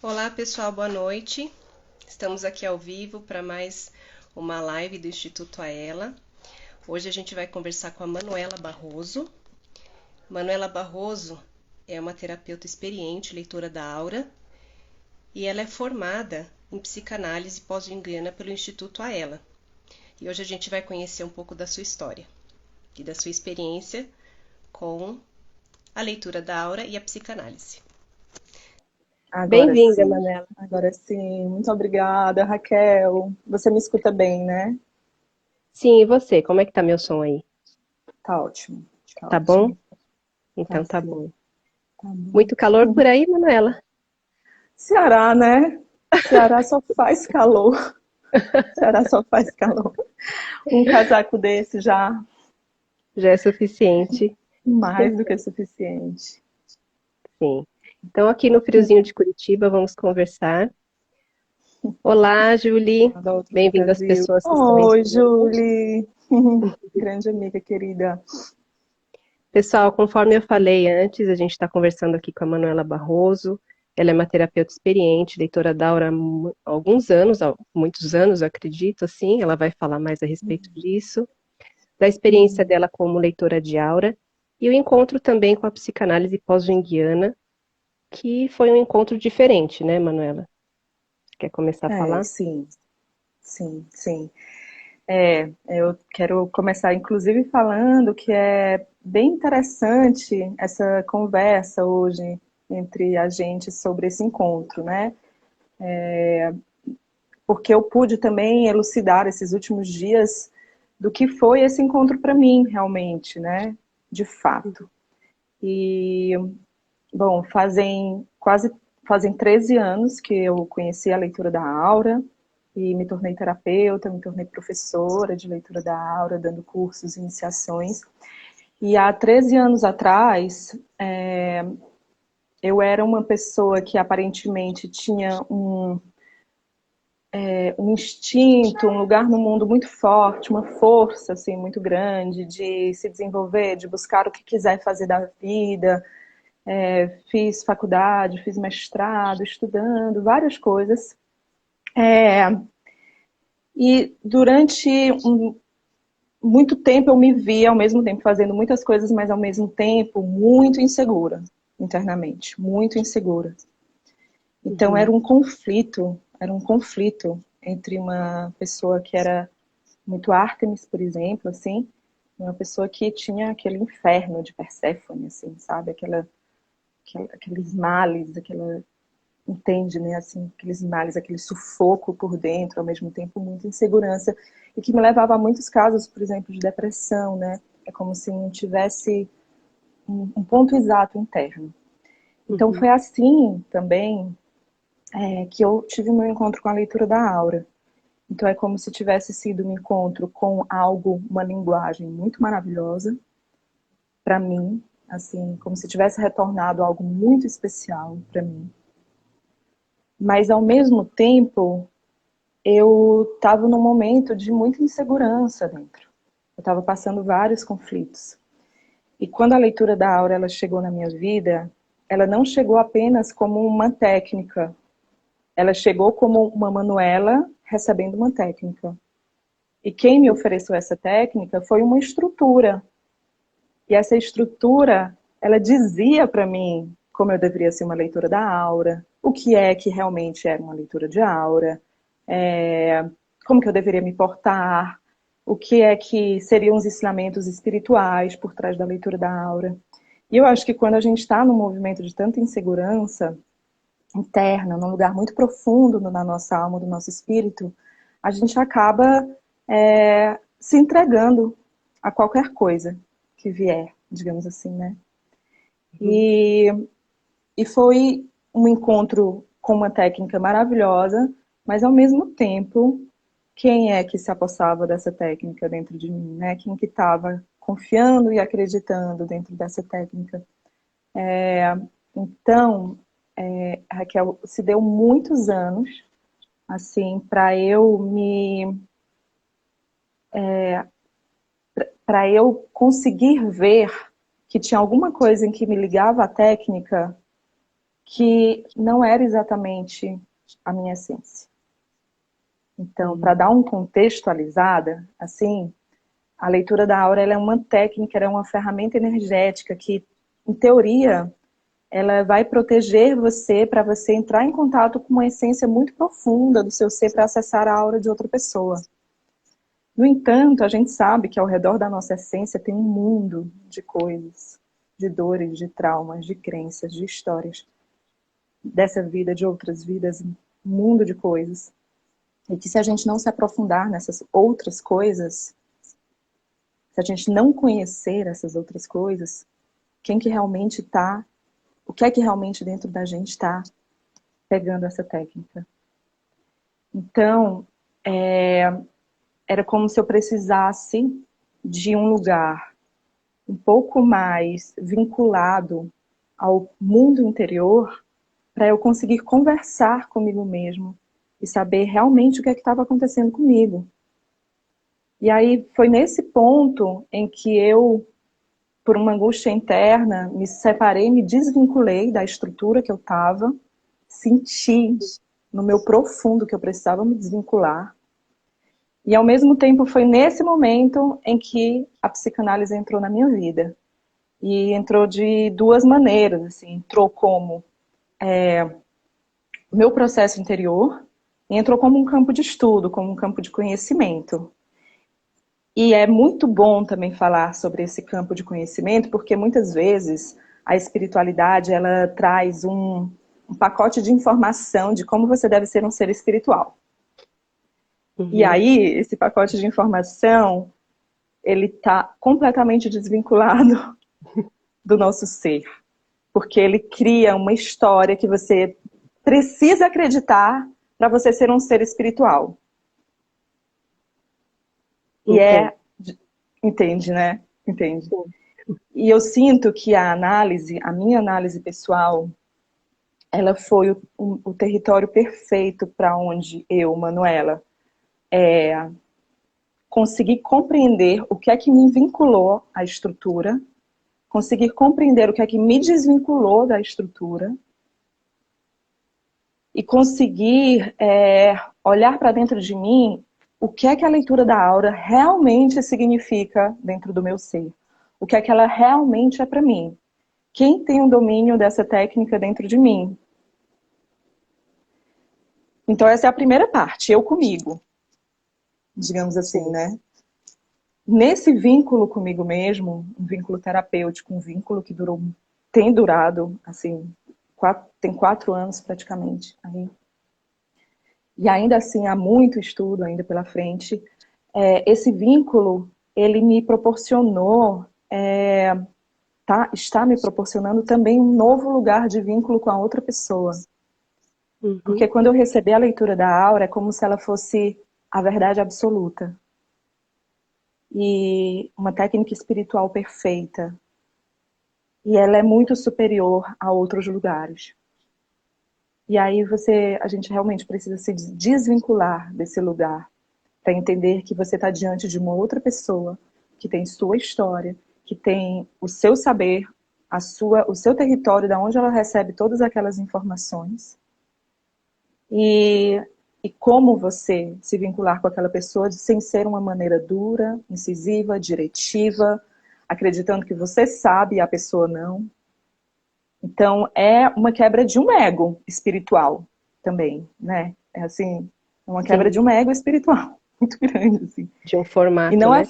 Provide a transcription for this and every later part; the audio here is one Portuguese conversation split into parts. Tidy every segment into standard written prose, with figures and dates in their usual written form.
Olá pessoal, boa noite. Estamos aqui ao vivo para mais uma live do Instituto Aela. Hoje a gente vai conversar com a Manuela Barroso. Manuela Barroso é uma terapeuta experiente, leitora da aura, e ela é formada em psicanálise pós-junguiana pelo Instituto Aela. E hoje a gente vai conhecer um pouco da sua história e da sua experiência com a leitura da aura e a psicanálise. Agora Bem-vinda, sim, Manuela. agora sim. Muito obrigada, Raquel. Você me escuta bem, né? Sim, e você? Como é que tá meu som aí? Tá ótimo, tá Tá bom? ótimo. Tá Então tá sim, bom. tá bom. Muito calor por aí, Manuela? Ceará, né? Ceará só faz calor. Ceará só faz calor. Um casaco desse já Já é suficiente, mais do que suficiente. sim. Então, aqui no friozinho de Curitiba, vamos conversar. Olá, Julie. Da outra do Bem-vindo às Brasil. pessoas que estão Oi, entrando. Julie. Grande amiga querida. Pessoal, conforme eu falei antes, a gente está conversando aqui com a Manuela Barroso. Ela é uma terapeuta experiente, leitora da Aura há alguns anos, há muitos anos, acredito, assim. Ela vai falar mais a respeito disso, da experiência Uhum. dela como leitora de aura, e o encontro também com a psicanálise pós-junguiana, que foi um encontro diferente, né, Manuela? Quer começar a É, falar? sim, sim. Eu quero começar, inclusive, falando que é bem interessante essa conversa hoje entre a gente sobre esse encontro, né? Porque eu pude também elucidar esses últimos dias do que foi esse encontro para mim, realmente, né? De fato. E, bom, fazem 13 anos que eu conheci a leitura da Aura e me tornei terapeuta, me tornei professora de leitura da Aura, dando cursos, iniciações. E há 13 anos atrás, eu era uma pessoa que aparentemente tinha um instinto, um lugar no mundo muito forte, uma força assim muito grande de se desenvolver, de buscar o que quiser fazer da vida. Fiz faculdade, fiz mestrado, estudando várias coisas. É, e durante muito tempo eu me via ao mesmo tempo fazendo muitas coisas, mas ao mesmo tempo muito insegura internamente, muito insegura. Então Uhum. era um conflito entre uma pessoa que era muito Ártemis, por exemplo, assim, uma pessoa que tinha aquele inferno de Perséfone, assim, sabe? Aqueles males, aquela entende, né, assim, aqueles males, aquele sufoco por dentro, ao mesmo tempo muita insegurança, e que me levava a muitos casos, por exemplo, de depressão, né? É como se não tivesse um ponto exato interno. Então Uhum. foi assim também que eu tive meu encontro com a leitura da aura. Então é como se tivesse sido um encontro com algo, uma linguagem muito maravilhosa para mim, assim, como se tivesse retornado algo muito especial para mim. Mas ao mesmo tempo, eu estava num momento de muita insegurança dentro. Eu estava passando vários conflitos. E quando a leitura da aura ela chegou na minha vida, ela não chegou apenas como uma técnica, ela chegou como uma Manuela recebendo uma técnica. E quem me ofereceu essa técnica foi uma estrutura. E essa estrutura, ela dizia para mim como eu deveria ser uma leitura da aura, o que é que realmente era uma leitura de aura, é, como que eu deveria me portar, o que é que seriam os ensinamentos espirituais por trás da leitura da aura. E eu acho que quando a gente está num movimento de tanta insegurança interna, num lugar muito profundo na nossa alma, do nosso espírito, a gente acaba se entregando a qualquer coisa que vier, digamos assim, né? Uhum. E, e foi um encontro com uma técnica maravilhosa, mas ao mesmo tempo, quem é que se apossava dessa técnica dentro de mim, né? Quem que estava confiando e acreditando dentro dessa técnica? Então, Raquel, se deu muitos anos, assim, para eu conseguir ver que tinha alguma coisa em que me ligava à técnica que não era exatamente a minha essência. Então, para dar uma contextualizada, assim, a leitura da aura ela é uma técnica, ela é uma ferramenta energética que, em teoria, ela vai proteger você para você entrar em contato com uma essência muito profunda do seu ser para acessar a aura de outra pessoa. No entanto, a gente sabe que ao redor da nossa essência tem um mundo de coisas, de dores, de traumas, de crenças, de histórias, dessa vida, de outras vidas, um mundo de coisas. E que se a gente não se aprofundar nessas outras coisas, se a gente não conhecer essas outras coisas, quem que realmente está, o que é que realmente dentro da gente está pegando essa técnica. Então, era como se eu precisasse de um lugar um pouco mais vinculado ao mundo interior para eu conseguir conversar comigo mesmo e saber realmente o que é que estava acontecendo comigo. E aí foi nesse ponto em que eu, por uma angústia interna, me separei, me desvinculei da estrutura que eu estava, senti no meu profundo que eu precisava me desvincular. E ao mesmo tempo foi nesse momento em que a psicanálise entrou na minha vida. E entrou de duas maneiras, assim, entrou como meu processo interior e entrou como um campo de estudo, como um campo de conhecimento. E é muito bom também falar sobre esse campo de conhecimento, porque muitas vezes a espiritualidade ela traz um pacote de informação de como você deve ser um ser espiritual. E aí, esse pacote de informação, ele está completamente desvinculado do nosso ser. Porque ele cria uma história que você precisa acreditar para você ser um ser espiritual. E entende, né? Entende. E eu sinto que a minha análise pessoal, ela foi o território perfeito para onde eu, Manuela, consegui compreender o que é que me vinculou à estrutura, conseguir compreender o que é que me desvinculou da estrutura e conseguir olhar para dentro de mim o que é que a leitura da aura realmente significa dentro do meu ser. O que é que ela realmente é para mim. Quem tem o domínio dessa técnica dentro de mim? Então essa é a primeira parte, eu comigo. Digamos assim, né? Nesse vínculo comigo mesmo, um vínculo terapêutico, um vínculo que tem durado, assim, tem 4 anos praticamente. E ainda assim, há muito estudo ainda pela frente. Esse vínculo, ele me proporcionou, está me proporcionando também um novo lugar de vínculo com a outra pessoa. Porque quando eu recebi a leitura da aura, é como se ela fosse a verdade absoluta. E uma técnica espiritual perfeita. E ela é muito superior a outros lugares. E aí a gente realmente precisa se desvincular desse lugar para entender que você está diante de uma outra pessoa que tem sua história, que tem o seu saber, o seu território, da onde ela recebe todas aquelas informações. E como você se vincular com aquela pessoa sem ser uma maneira dura, incisiva, diretiva, acreditando que você sabe e a pessoa não. Então, é uma quebra de um ego espiritual também, né? É assim, uma quebra de um ego espiritual muito grande, assim. De um formato, e não né?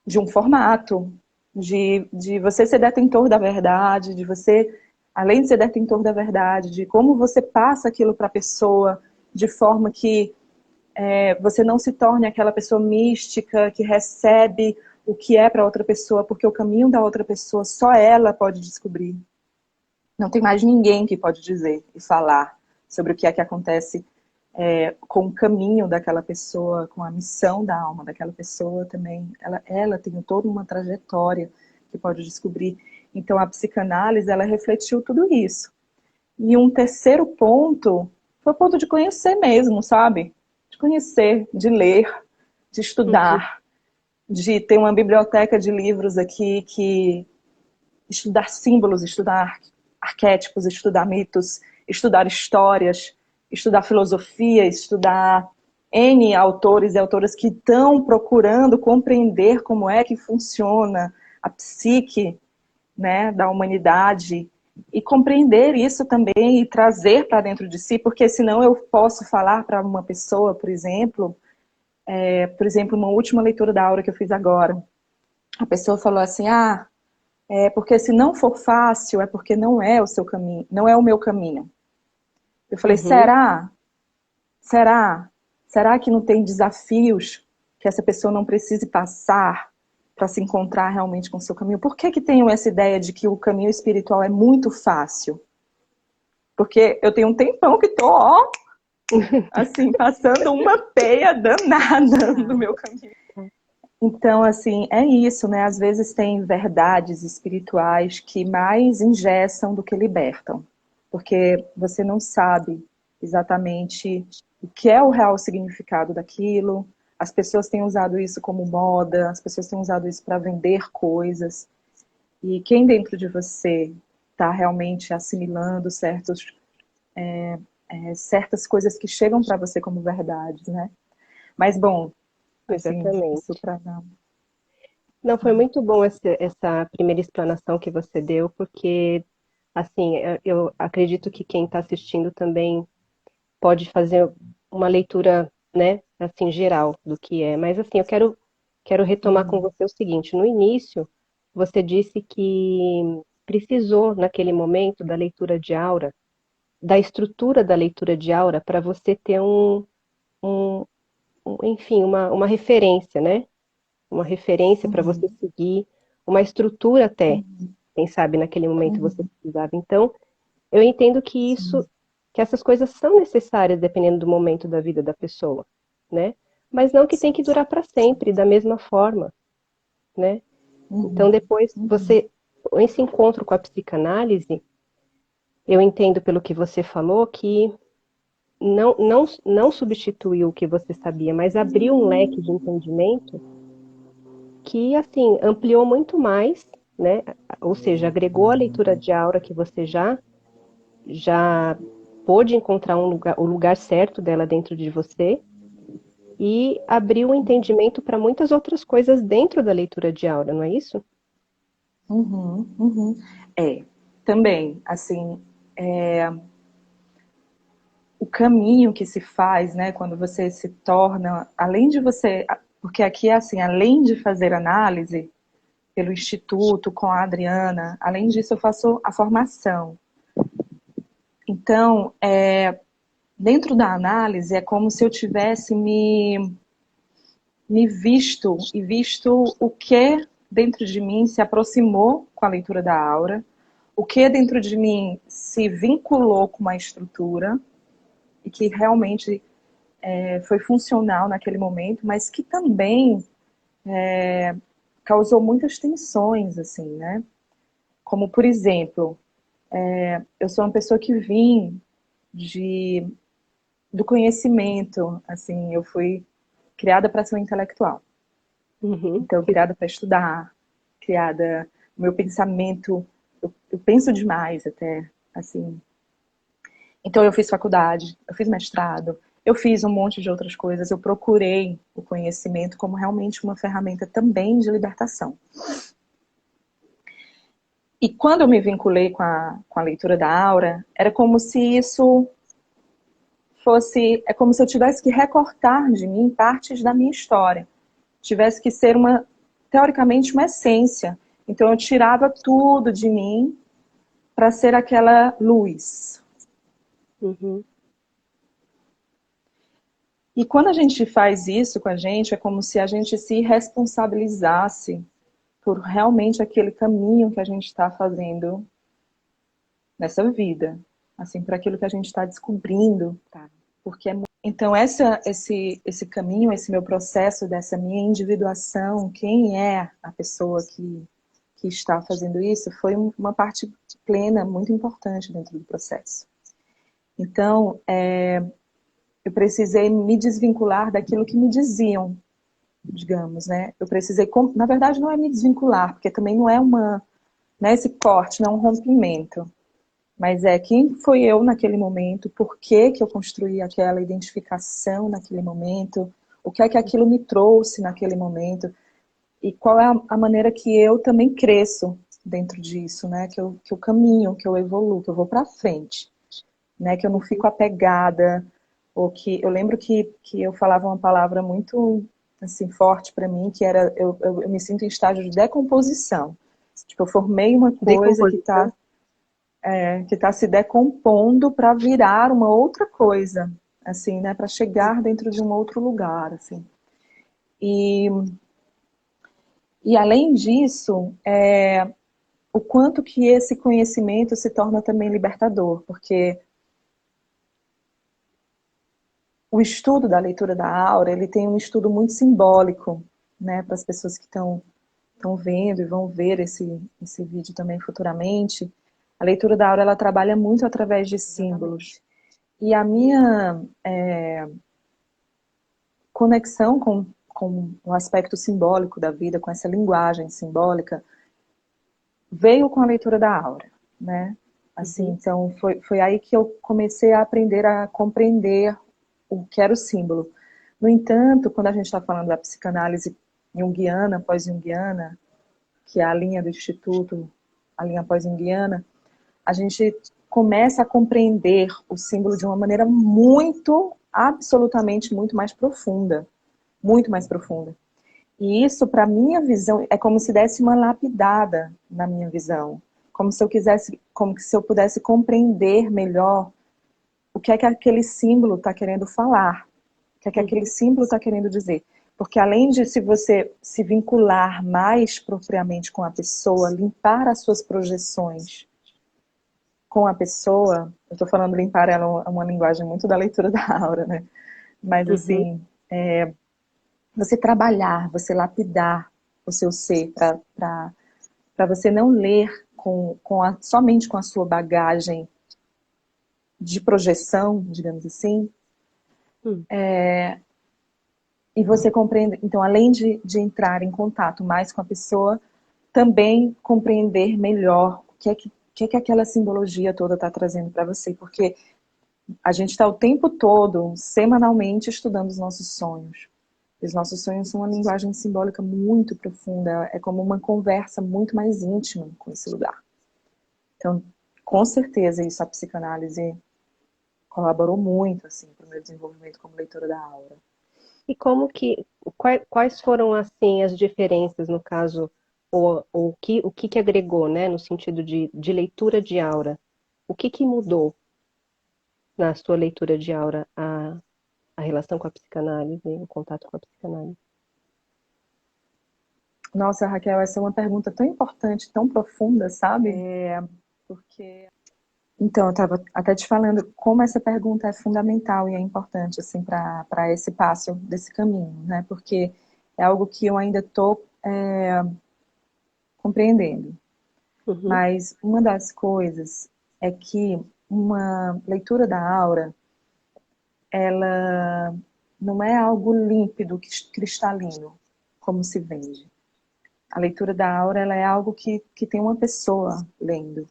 De um formato, de você ser detentor da verdade, de você, além de ser detentor da verdade, de como você passa aquilo para a pessoa, de forma que você não se torne aquela pessoa mística que recebe o que é para outra pessoa, porque o caminho da outra pessoa só ela pode descobrir. Não tem mais ninguém que pode dizer e falar sobre o que é que acontece com o caminho daquela pessoa, com a missão da alma daquela pessoa também. Ela tem toda uma trajetória que pode descobrir. Então a psicanálise, ela refletiu tudo isso. E um terceiro ponto foi o ponto de conhecer mesmo, sabe? De conhecer, de ler, de estudar, de ter uma biblioteca de livros aqui, que estudar símbolos, estudar arquétipos, estudar mitos, estudar histórias, estudar filosofia, estudar N autores e autoras que estão procurando compreender como é que funciona a psique, né, da humanidade, e compreender isso também e trazer para dentro de si, porque senão eu posso falar para uma pessoa, por exemplo, uma última leitura da aura que eu fiz agora, a pessoa falou assim, porque se não for fácil, é porque não é o seu caminho, não é o meu caminho. Eu falei, Uhum. será? Será? Será que não tem desafios que essa pessoa não precise passar para se encontrar realmente com o seu caminho? Por que que tenho essa ideia de que o caminho espiritual é muito fácil? Porque eu tenho um tempão que tô, ó, assim, passando uma peia danada no meu caminho. Então, assim, é isso, né? Às vezes tem verdades espirituais que mais engessam do que libertam. Porque você não sabe exatamente o que é o real significado daquilo. As pessoas têm usado isso como moda, as pessoas têm usado isso para vender coisas. E quem dentro de você está realmente assimilando certas coisas que chegam para você como verdades, né? Mas, bom, assim, isso Exatamente. para não. Não, foi muito bom essa primeira explanação que você deu, porque, assim, eu acredito que quem está assistindo também pode fazer uma leitura, né, assim, geral do que é. Mas, assim, quero retomar com Uhum, você o seguinte: no início, você disse que precisou, naquele momento, da leitura de aura, da estrutura da leitura de aura, para você ter um, enfim, uma referência, né? Uma referência para você uhum, seguir, uma estrutura até, uhum, quem sabe naquele momento você uhum. precisava. Então, eu entendo Sim. que essas coisas são necessárias dependendo do momento da vida da pessoa, né? Mas não que tem que durar para sempre, da mesma forma, né? Então, Uhum, depois uhum, esse encontro com a psicanálise, eu entendo pelo que você falou que não substituiu o que você sabia, mas abriu um leque de entendimento que, assim, ampliou muito mais, né? Ou seja, agregou a leitura de aura que você já pôde encontrar o lugar certo dela dentro de você e abriu um entendimento para muitas outras coisas dentro da leitura de aura, não é isso? uhum, uhum. Também, assim, o caminho que se faz, né, quando você se torna, além de você, porque aqui é assim, além de fazer análise pelo Instituto com a Adriana, além disso eu faço a formação. Então, dentro da análise é como se eu tivesse me visto e visto o que dentro de mim se aproximou com a leitura da aura, o que dentro de mim se vinculou com uma estrutura e que realmente foi funcional naquele momento, mas que também causou muitas tensões, assim, né? Como, por exemplo, eu sou uma pessoa que vim de, do conhecimento, assim, eu fui criada para ser uma intelectual. Uhum, Então, criada para estudar, criada, o meu pensamento, eu penso demais até, assim. Então, eu fiz faculdade, eu fiz mestrado, eu fiz um monte de outras coisas, eu procurei o conhecimento como realmente uma ferramenta também de libertação. E quando eu me vinculei com a leitura da aura, era como se isso é como se eu tivesse que recortar de mim partes da minha história. Tivesse que ser teoricamente, uma essência. Então eu tirava tudo de mim para ser aquela luz. uhum. E quando a gente faz isso com a gente, é como se a gente se responsabilizasse por realmente aquele caminho que a gente está fazendo nessa vida. Assim, por aquilo que a gente está descobrindo. Tá. Porque então esse caminho, esse meu processo dessa minha individuação, quem é a pessoa que está fazendo isso, foi uma parte plena, muito importante dentro do processo. Então, eu precisei me desvincular daquilo que me diziam, digamos, né? Eu precisei, na verdade, não é me desvincular, porque também não é esse corte, não é um rompimento. Mas quem foi eu naquele momento, por que que eu construí aquela identificação naquele momento, o que é que aquilo me trouxe naquele momento, e qual é a maneira que eu também cresço dentro disso, né? Que eu caminho, que eu evoluo, que eu vou para frente, né? Que eu não fico apegada, ou que eu lembro que eu falava uma palavra muito assim forte para mim, que era eu me sinto em estágio de decomposição. Tipo, eu formei uma coisa Decomposição. que tá se decompondo para virar uma outra coisa, assim, né? Para chegar dentro de um outro lugar, assim. E, e além disso, o quanto que esse conhecimento se torna também libertador, porque o estudo da leitura da aura, ele tem um estudo muito simbólico, né, para as pessoas que estão vendo e vão ver esse vídeo também futuramente. A leitura da aura, ela trabalha muito através de símbolos. Exatamente. E a minha conexão com o aspecto simbólico da vida, com essa linguagem simbólica, veio com a leitura da aura, né? Assim, Uhum. então foi aí que eu comecei a aprender a compreender o que era o símbolo. No entanto, quando a gente está falando da psicanálise junguiana, pós-junguiana, que é a linha do Instituto, a linha pós-junguiana, a gente começa a compreender o símbolo de uma maneira muito, absolutamente muito mais profunda. Muito mais profunda. E isso, para minha visão, é como se desse uma lapidada na minha visão. Como se eu quisesse, como se eu pudesse compreender melhor o que é que aquele símbolo está querendo falar, o que é que aquele Uhum. símbolo está querendo dizer. Porque além de se você se vincular mais propriamente com a pessoa, limpar as suas projeções com a pessoa, eu estou falando limpar ela é uma linguagem muito da leitura da aura, né? Mas Uhum. assim, você trabalhar, você lapidar o seu ser para você não ler somente com a sua bagagem de projeção, digamos assim, Uhum. e você compreende, então, além de entrar em contato mais com a pessoa, também compreender melhor o que é que aquela simbologia toda está trazendo para você, porque a gente está o tempo todo, semanalmente, estudando os nossos sonhos. Os nossos sonhos são uma linguagem simbólica muito profunda, é como uma conversa muito mais íntima com esse lugar. Então, com certeza, isso a psicanálise colaborou muito, assim, para o meu desenvolvimento como leitora da aura. E como que, quais foram assim as diferenças no caso, ou o que agregou, né, no sentido de leitura de aura? O que mudou na sua leitura de aura a relação com a psicanálise, o contato com a psicanálise? Nossa, Raquel, essa é uma pergunta tão importante, tão profunda, sabe? Porque então, eu estava até te falando como essa pergunta é fundamental e é importante assim para esse passo desse caminho, né? Porque é algo que eu ainda estou compreendendo. Uhum. Mas uma das coisas é que uma leitura da aura, ela não é algo límpido, cristalino, como se vende. A leitura da aura, ela é algo que tem uma pessoa lendo.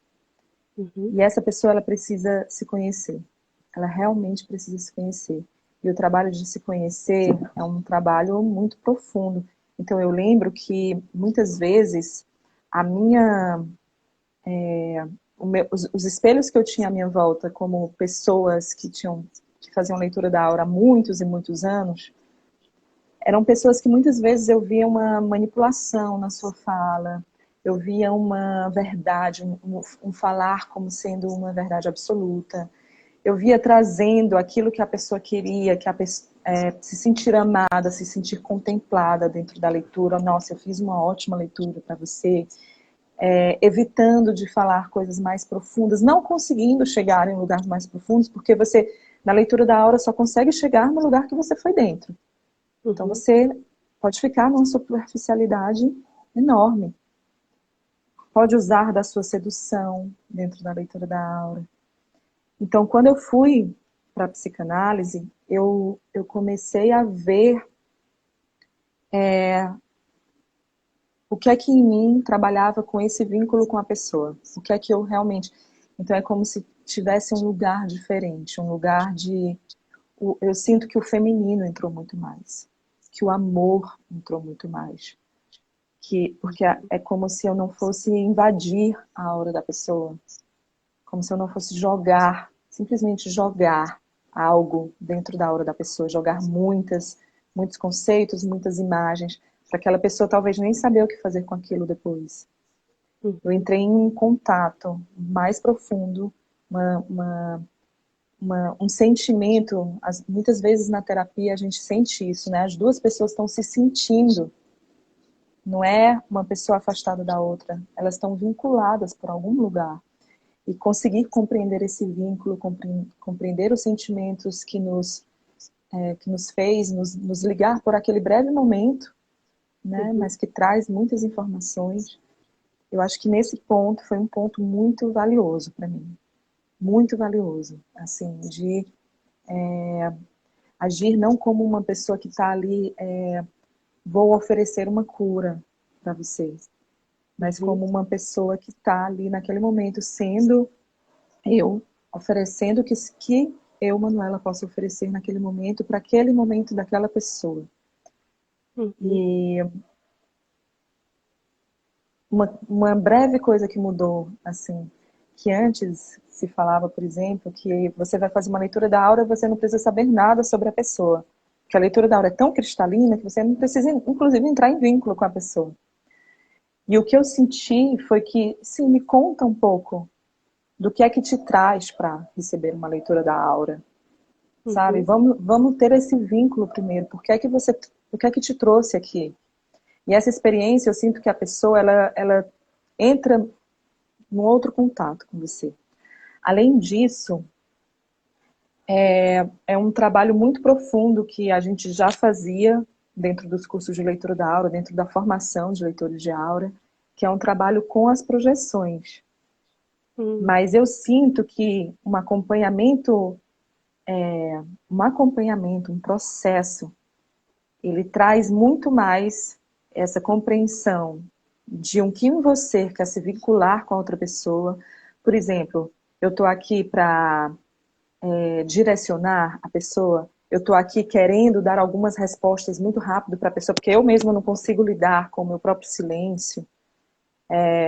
Uhum. E essa pessoa, ela precisa se conhecer. Ela realmente precisa se conhecer. E o trabalho de se conhecer é um trabalho muito profundo. Então, eu lembro que, muitas vezes, a minha os espelhos que eu tinha à minha volta, como pessoas que faziam leitura da aura há muitos e muitos anos, eram pessoas que muitas vezes eu via uma manipulação na sua fala, eu via uma verdade, um falar como sendo uma verdade absoluta, eu via trazendo aquilo que a pessoa queria, que a pessoa, se sentir amada, se sentir contemplada dentro da leitura. Nossa, eu fiz uma ótima leitura para você, evitando de falar coisas mais profundas, não conseguindo chegar em lugares mais profundos, porque você, na leitura da aura, só consegue chegar no lugar que você foi dentro. Então Uhum. você pode ficar numa superficialidade enorme. Pode usar da sua sedução dentro da leitura da aura. Então, quando eu fui para a psicanálise, eu comecei a ver o que é que em mim trabalhava com esse vínculo com a pessoa. O que é que eu realmente... Então é como se tivesse um lugar diferente, um lugar de... Eu sinto que o feminino entrou muito mais, que o amor entrou muito mais, porque é como se eu não fosse invadir a aura da pessoa, como se eu não fosse jogar, simplesmente jogar algo dentro da aura da pessoa, jogar muitos conceitos, muitas imagens, para aquela pessoa talvez nem saber o que fazer com aquilo depois. Eu entrei em um contato mais profundo, um sentimento, muitas vezes na terapia a gente sente isso, né? As duas pessoas estão se sentindo, não é uma pessoa afastada da outra, elas estão vinculadas por algum lugar. E conseguir compreender esse vínculo, compreender os sentimentos que nos fez nos ligar por aquele breve momento, né? Mas que traz muitas informações. Eu acho que nesse ponto foi um ponto muito valioso para mim. Muito valioso, assim, de agir não como uma pessoa que está ali, vou oferecer uma cura para você, mas como uma pessoa que está ali naquele momento sendo eu, oferecendo que eu, Manuela, posso oferecer naquele momento, para aquele momento daquela pessoa. E uma breve coisa que mudou, assim, que antes se falava, por exemplo, que você vai fazer uma leitura da aura, você não precisa saber nada sobre a pessoa. Que a leitura da aura é tão cristalina que você não precisa, inclusive, entrar em vínculo com a pessoa. E o que eu senti foi que, sim, me conta um pouco do que é que te traz para receber uma leitura da aura. Sabe? Vamos ter esse vínculo primeiro. O que é que te trouxe aqui? E essa experiência, eu sinto que a pessoa, ela entra num outro contato com você. Além disso, é um trabalho muito profundo que a gente já fazia dentro dos cursos de leitura da aura, dentro da formação de leitores de aura, que é um trabalho com as projeções. Mas eu sinto que um processo, ele traz muito mais essa compreensão de que você quer se vincular com a outra pessoa. Por exemplo, eu estou aqui para direcionar a pessoa, eu estou aqui querendo dar algumas respostas muito rápido para a pessoa, porque eu mesma não consigo lidar com o meu próprio silêncio.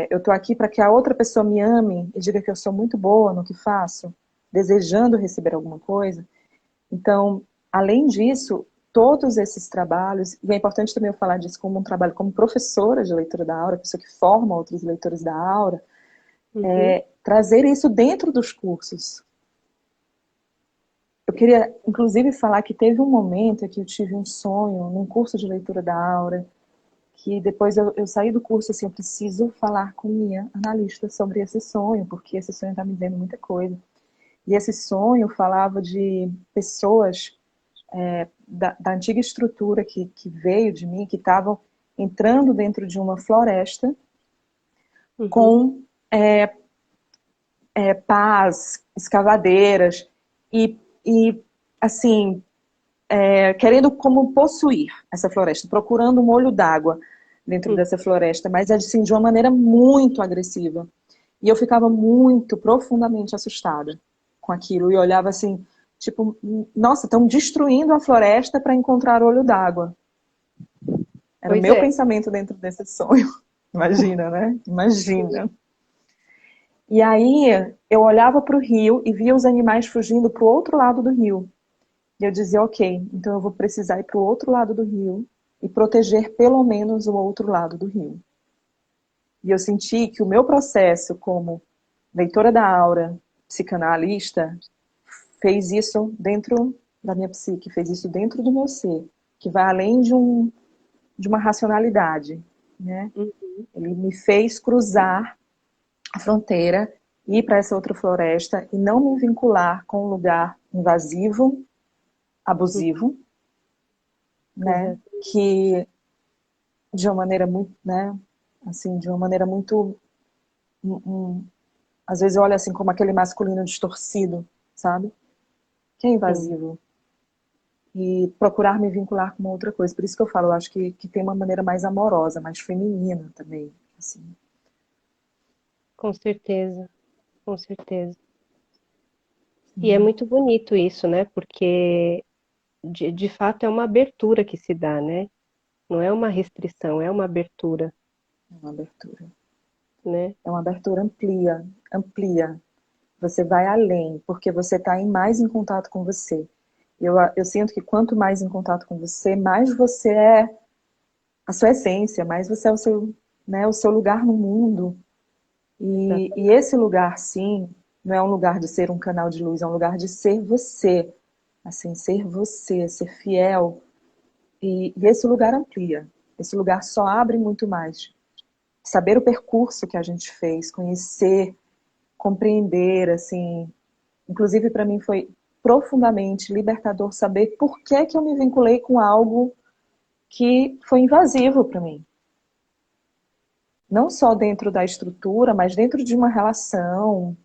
Eu estou aqui para que a outra pessoa me ame e diga que eu sou muito boa no que faço, desejando receber alguma coisa. Então, além disso, todos esses trabalhos, e é importante também eu falar disso como um trabalho como professora de leitura da aura, pessoa que forma outros leitores da aura, trazer isso dentro dos cursos. Eu queria, inclusive, falar que teve um momento em que eu tive um sonho num curso de leitura da aura, que depois eu saí do curso assim, eu preciso falar com minha analista sobre esse sonho, porque esse sonho está me dizendo muita coisa. E esse sonho falava de pessoas da antiga estrutura que veio de mim, que estavam entrando dentro de uma floresta com pás, escavadeiras e assim, querendo como possuir essa floresta, procurando um olho d'água dentro dessa floresta, mas assim, de uma maneira muito agressiva. E eu ficava muito, profundamente assustada com aquilo e olhava assim, tipo, nossa, estão destruindo a floresta para encontrar olho d'água. Era o meu pensamento dentro desse sonho. Imagina, né? Imagina. E aí eu olhava para o rio e via os animais fugindo para o outro lado do rio. E eu dizia, ok, então eu vou precisar ir para o outro lado do rio e proteger pelo menos o outro lado do rio. E eu senti que o meu processo como leitora da aura, psicanalista, fez isso dentro da minha psique, fez isso dentro do meu ser, que vai além de uma racionalidade, né? Ele me fez cruzar a fronteira, ir para essa outra floresta e não me vincular com um lugar invasivo, abusivo, né? Que de uma maneira muito, né? Assim, de uma maneira muito, às vezes eu olho assim como aquele masculino distorcido, sabe? Que é invasivo. E procurar me vincular com uma outra coisa. Por isso que eu falo, eu acho que tem uma maneira mais amorosa, mais feminina também, assim. Com certeza. com certeza. E é muito bonito isso, né? Porque de fato é uma abertura que se dá, né? Não é uma restrição, é uma abertura, É uma abertura. né? É uma abertura amplia, amplia. Você vai além, porque você está mais em contato com você. Eu sinto que quanto mais em contato com você, mais você é a sua essência, mais você é o seu, né, o seu lugar no mundo. E esse lugar, sim, não é um lugar de ser um canal de luz, é um lugar de ser você. Assim, ser você, ser fiel. E esse lugar amplia. Esse lugar só abre muito mais. Saber o percurso que a gente fez, conhecer, compreender, assim. Inclusive, para mim foi profundamente libertador saber por que que eu me vinculei com algo que foi invasivo para mim. Não só dentro da estrutura, mas dentro de uma relação,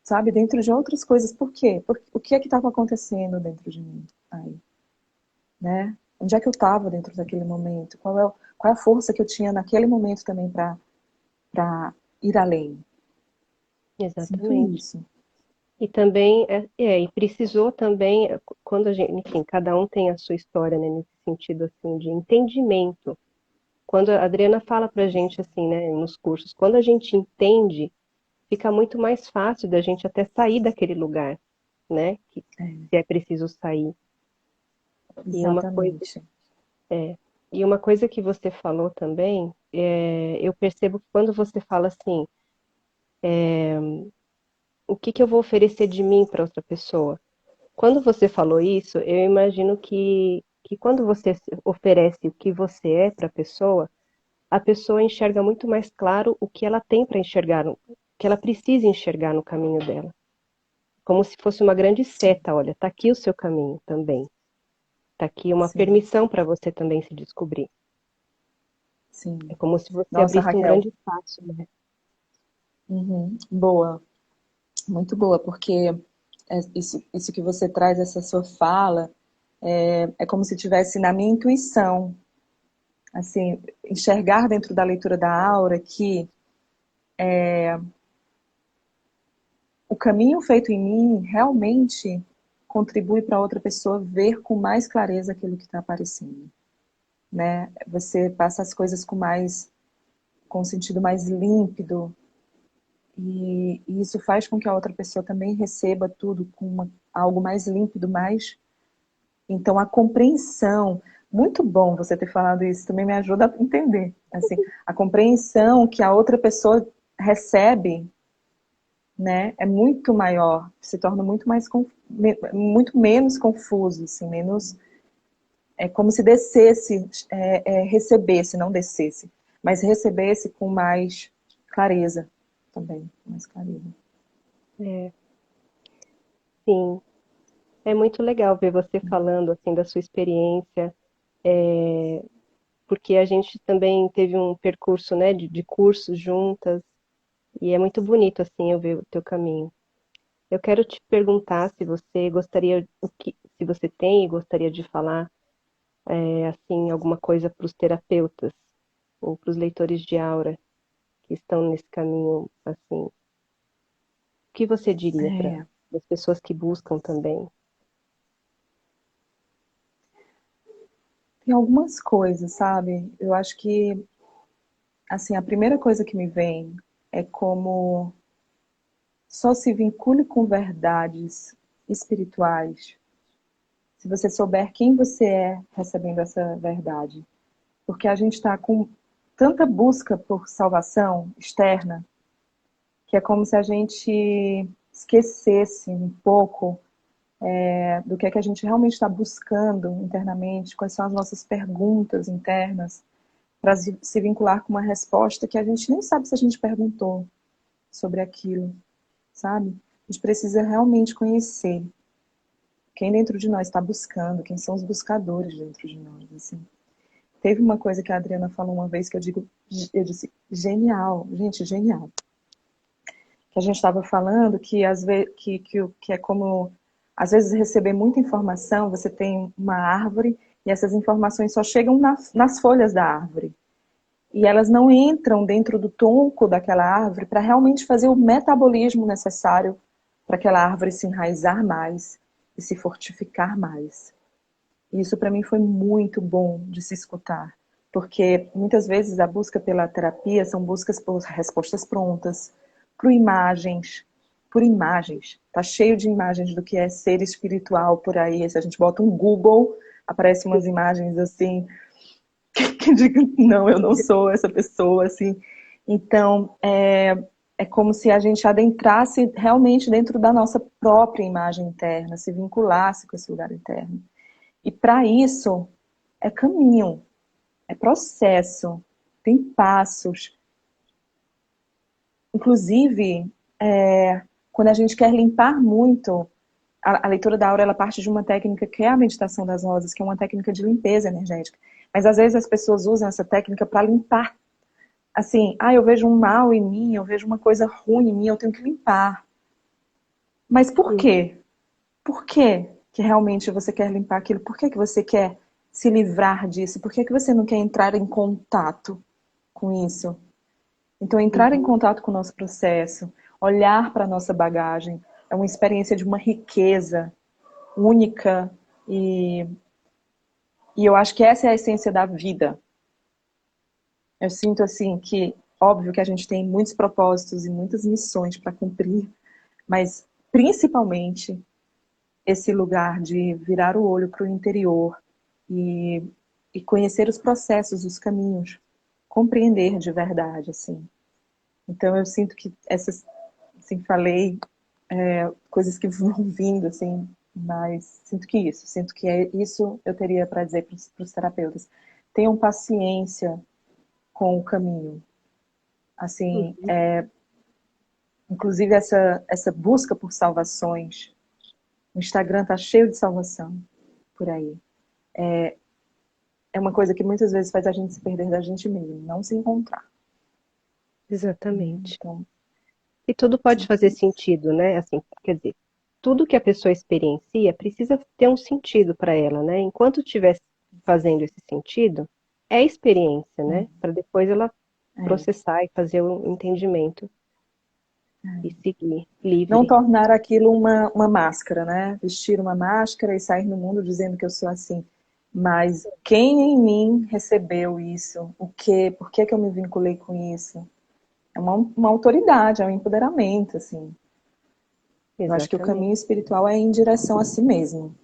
sabe? Dentro de outras coisas. Por quê? O que é que estava acontecendo dentro de mim aí, né? Onde é que eu estava dentro daquele momento? Qual é a força que eu tinha naquele momento também para ir além? Sinto Exatamente. isso. E também, e precisou também, quando a gente, enfim, cada um tem a sua história, né, nesse sentido, assim, de entendimento. Quando a Adriana fala pra gente, assim, né, nos cursos, quando a gente entende, fica muito mais fácil da gente até sair daquele lugar, né, que É, se é preciso sair. E uma coisa, exatamente. é, e uma coisa que você falou também, eu percebo que quando você fala assim, o que que eu vou oferecer de mim para outra pessoa? Quando você falou isso, eu imagino que quando você oferece o que você é para a pessoa enxerga muito mais claro o que ela tem para enxergar, o que ela precisa enxergar no caminho dela. Como se fosse uma grande Sim, seta, olha, tá aqui o seu caminho também. Tá aqui uma sim, permissão para você também se descobrir. É sim. como se você Nossa, abrisse um Raquel, grande espaço, né? uhum, boa, muito boa, porque isso que você traz, essa sua fala, é como se tivesse na minha intuição, assim, enxergar dentro da leitura da aura que o caminho feito em mim realmente contribui para outra pessoa ver com mais clareza aquilo que está aparecendo, né? Você passa as coisas com um sentido mais límpido, e isso faz com que a outra pessoa também receba tudo com algo mais límpido, mais. Então, a compreensão, muito bom você ter falado isso, também me ajuda a entender. Assim, a compreensão que a outra pessoa recebe, né, é muito maior, se torna muito mais, muito menos confuso, assim, menos, é como se descesse, recebesse, não descesse, mas recebesse com mais clareza também, mais clareza. É, sim. É muito legal ver você falando assim da sua experiência, porque a gente também teve um percurso, né, de cursos juntas, e é muito bonito assim eu ver o teu caminho. Eu quero te perguntar se você gostaria, se você tem e gostaria de falar, assim, alguma coisa para os terapeutas ou para os leitores de aura que estão nesse caminho, assim, o que você diria para É, as pessoas que buscam também? tem algumas coisas, sabe? Eu acho que, assim, a primeira coisa que me vem é como só se vincule com verdades espirituais se você souber quem você é recebendo essa verdade. Porque a gente está com tanta busca por salvação externa que é como se a gente esquecesse um pouco do que é que a gente realmente está buscando internamente, quais são as nossas perguntas internas, para se vincular com uma resposta que a gente nem sabe se a gente perguntou sobre aquilo, sabe? A gente precisa realmente conhecer quem dentro de nós está buscando, quem são os buscadores dentro de nós, assim. Teve uma coisa que a Adriana falou uma vez que eu disse, genial, gente, genial. Que a gente estava falando que às vezes que é como às vezes receber muita informação, você tem uma árvore e essas informações só chegam nas folhas da árvore. e elas não entram dentro do tronco daquela árvore para realmente fazer o metabolismo necessário para aquela árvore se enraizar mais e se fortificar mais. E isso para mim foi muito bom de se escutar, porque muitas vezes a busca pela terapia são buscas por respostas prontas, por imagens, por imagens. Tá cheio de imagens do que é ser espiritual por aí. Se a gente bota um Google, aparecem umas imagens assim que digam, não, eu não sou essa pessoa, assim. Então, é como se a gente adentrasse realmente dentro da nossa própria imagem interna, se vinculasse com esse lugar interno. E para isso, é caminho, é processo, tem passos. Inclusive, quando a gente quer limpar muito, a leitura da aura ela parte de uma técnica que é a meditação das rosas, que é uma técnica de limpeza energética. Mas às vezes as pessoas usam essa técnica para limpar. Assim, eu vejo um mal em mim, eu vejo uma coisa ruim em mim, eu tenho que limpar. Mas por quê? Por que que realmente você quer limpar aquilo? Por que que você quer se livrar disso? Por que que você não quer entrar em contato com isso? Então, entrar em contato com o nosso processo, olhar para a nossa bagagem, é uma experiência de uma riqueza única e eu acho que essa é a essência da vida. Eu sinto assim que, óbvio que a gente tem muitos propósitos e muitas missões para cumprir, mas principalmente esse lugar de virar o olho para o interior e, e conhecer os processos, os caminhos, compreender de verdade, assim. Então eu sinto que essas, assim, falei coisas que vão vindo, assim, mas sinto que é isso eu teria para dizer para os terapeutas. Tenham paciência com o caminho. Assim, Uhum. inclusive essa busca por salvações. O Instagram tá cheio de salvação por aí. É uma coisa que muitas vezes faz a gente se perder da gente mesmo, não se encontrar. Exatamente. Então, E tudo pode sinto fazer isso. sentido, né? Assim, quer dizer, tudo que a pessoa experiencia precisa ter um sentido para ela, né? Enquanto estiver fazendo esse sentido, é experiência, né? Para depois ela É. processar e fazer o entendimento e seguir Não livre. tornar aquilo uma máscara, né? Vestir uma máscara e sair no mundo dizendo que eu sou assim. Mas quem em mim recebeu isso? O que? Por que que eu me vinculei com isso? É uma autoridade, é um empoderamento, assim. Eu acho que o Exatamente. caminho espiritual é em direção a si mesmo.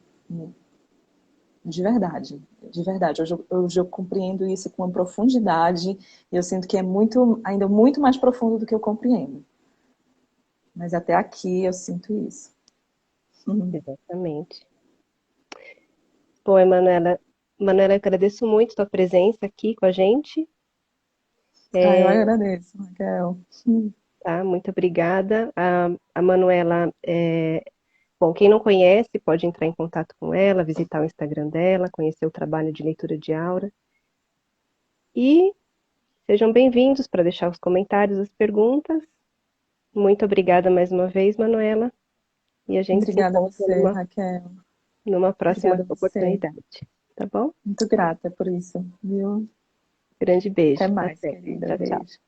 De verdade, de verdade. Hoje eu compreendo isso com uma profundidade e eu sinto que é muito, ainda muito mais profundo do que eu compreendo. Mas até aqui eu sinto isso. Exatamente. Bom, Emanuela, eu agradeço muito a tua presença aqui com a gente. Eu É, agradeço, Raquel. tá? Muito obrigada. A Manuela, bom, quem não conhece pode entrar em contato com ela, visitar o Instagram dela, conhecer o trabalho de leitura de aura. E sejam bem-vindos para deixar os comentários, as perguntas. Muito obrigada mais uma vez, Manuela. E a gente se Obrigada a encontra você, Raquel. numa próxima Obrigada a você. oportunidade. Tá bom? Muito grata por isso, viu? Grande Até beijo. mais, Até. querida. Tchau, tchau. Beijo.